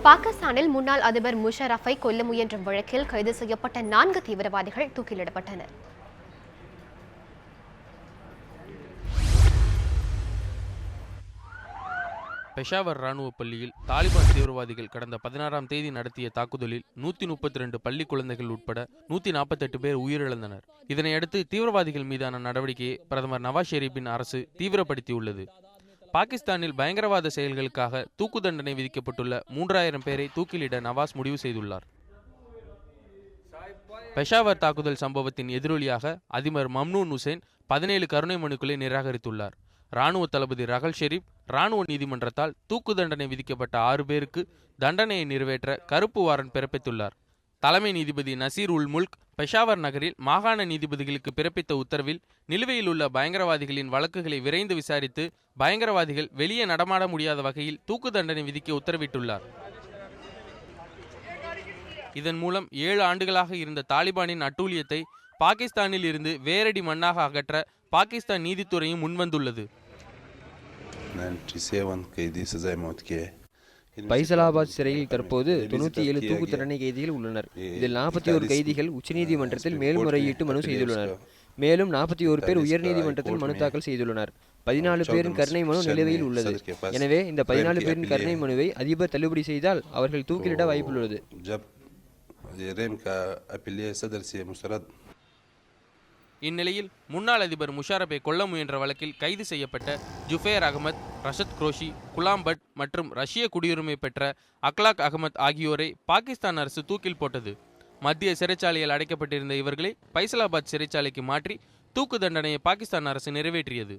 பாகிஸ்தானில் முன்னாள் அதிபர் முஷரஃபை கொல்ல முயன்ற வழக்கில் கைது செய்யப்பட்ட 4 தீவிரவாதிகள் தூக்கிலிடப்பட்டனர். பெஷாவர் ராணுவ பள்ளியில் தாலிபான் தீவிரவாதிகள் கடந்த 16ஆம் தேதி நடத்திய தாக்குதலில் 132 பள்ளி குழந்தைகள் உட்பட 148 பேர் உயிரிழந்தனர். இதனையடுத்து தீவிரவாதிகள் மீதான நடவடிக்கையை பிரதமர் நவாஸ் ஷெரீப்பின் அரசு தீவிரப்படுத்தியுள்ளது. பாகிஸ்தானில் பயங்கரவாத செயல்களுக்காக தூக்கு தண்டனை விதிக்கப்பட்டுள்ள 3000 பேரை தூக்கிலிட நவாஸ் முடிவு செய்துள்ளார். பெஷாவர் தாக்குதல் சம்பவத்தின் எதிரொலியாக அதிபர் மம்னூன் ஹுசைன் 17 கருணை மனுக்களை நிராகரித்துள்ளார். ராணுவ தளபதி ரகல் ஷெரீப் ராணுவ நீதிமன்றத்தால் தூக்கு தண்டனை விதிக்கப்பட்ட 6 பேருக்கு தண்டனையை நிறைவேற்ற கருப்பு வாரண்ட் பிறப்பித்துள்ளார். தலைமை நீதிபதி நசீர் உல் முல்க் பெஷாவர் நகரில் மாகாண நீதிபதிகளுக்கு பிறப்பித்த உத்தரவில் நிலுவையில் உள்ள பயங்கரவாதிகளின் வழக்குகளை விரைந்து விசாரித்து பயங்கரவாதிகள் வெளியே நடமாட முடியாத வகையில் தூக்கு தண்டனை விதிக்க உத்தரவிட்டுள்ளார். இதன் மூலம் 7 ஆண்டுகளாக இருந்த தாலிபானின் அட்டூழியத்தை பாகிஸ்தானில் இருந்து வேரடி மண்ணாக அகற்ற பாகிஸ்தான் நீதித்துறையும் முன்வந்துள்ளது. பைசலாபாத் சிறையில் தற்போது 97 தூக்கு தண்டனை கைதிகள் உள்ளனர். இதில் 41 கைதிகள் உச்சநீதிமன்றத்தில் மேல்முறையீட்டு மனு செய்துள்ளனர். மேலும் 41 பேர் உயர்நீதிமன்றத்தில் மனு தாக்கல் செய்துள்ளனர். 14 பேரின் கருணை மனு நிலுவையில் உள்ளது. எனவே இந்த 14 பேரின் கருணை மனுவை அதிபர் தள்ளுபடி செய்தால் அவர்கள் தூக்கிலிட வாய்ப்புள்ளது. இந்நிலையில் முன்னாள் அதிபர் முஷாரஃபை கொல்ல முயன்ற வழக்கில் கைது செய்யப்பட்ட ஜுஃபேர் Ahmed, Rashad crochet, Ghulam but மற்றும் ரஷ்ய குடியுரிமை பெற்ற அக்லாக் அகமது ஆகியோரை பாகிஸ்தான் அரசு தூக்கில் போட்டது. மத்திய சிறைச்சாலையில் அடைக்கப்பட்டிருந்த இவர்களை பைசலாபாத் சிறைச்சாலைக்கு மாற்றி தூக்கு தண்டனையை பாகிஸ்தான் அரசு நிறைவேற்றியது.